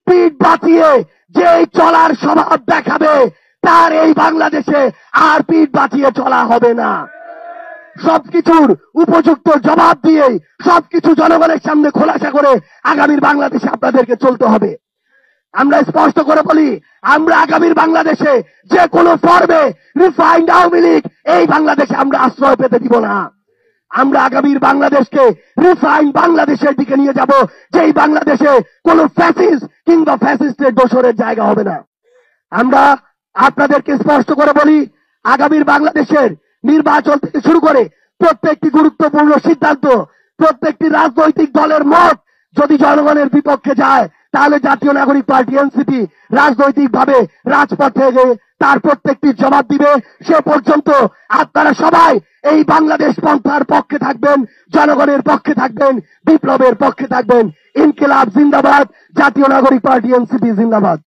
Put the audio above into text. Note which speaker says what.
Speaker 1: পিঠ বাঁচিয়ে যেই চলার স্বভাব দেখাবে তার এই বাংলাদেশে আর পিঠ বাঁচিয়ে চলা হবে না। সবকিছুর উপযুক্ত জবাব দিয়ে সবকিছু জনগণের সামনে খোলাসা করে আগামীর বাংলাদেশে আপনাদেরকে চলতে হবে। আমরা স্পষ্ট করে বলি, আমরা আগামীর বাংলাদেশে যে কোনো ফর্মে রিফাইন্ড আওয়ামী লীগ এই বাংলাদেশে আমরা আশ্রয় পেতে দিব না। আমরা আগামীর বাংলাদেশকে রিফাইন্ড বাংলাদেশের দিকে নিয়ে যাব, যেই বাংলাদেশে কোন ফ্যাসিস্ট কিংবা ফ্যাসিস্টের দোসরের জায়গা হবে না। আমরা আপনাদেরকে স্পষ্ট করে বলি, আগামীর বাংলাদেশের নির্বাচন থেকে শুরু করে প্রত্যেকটি গুরুত্বপূর্ণ সিদ্ধান্ত, প্রত্যেকটি রাজনৈতিক দলের মত যদি জনগণের বিপক্ষে যায়, তাহলে জাতীয় নাগরিক পার্টি এনসিপি রাজনৈতিকভাবে রাজপথে গিয়ে তার প্রত্যেকটি জবাব দিবে। সে পর্যন্ত আপনারা সবাই এই বাংলাদেশ পন্থার পক্ষে থাকবেন, জনগণের পক্ষে থাকবেন, বিপ্লবের পক্ষে থাকবেন। ইনকিলাব জিন্দাবাদ, জাতীয় নাগরিক পার্টি এনসিপি জিন্দাবাদ।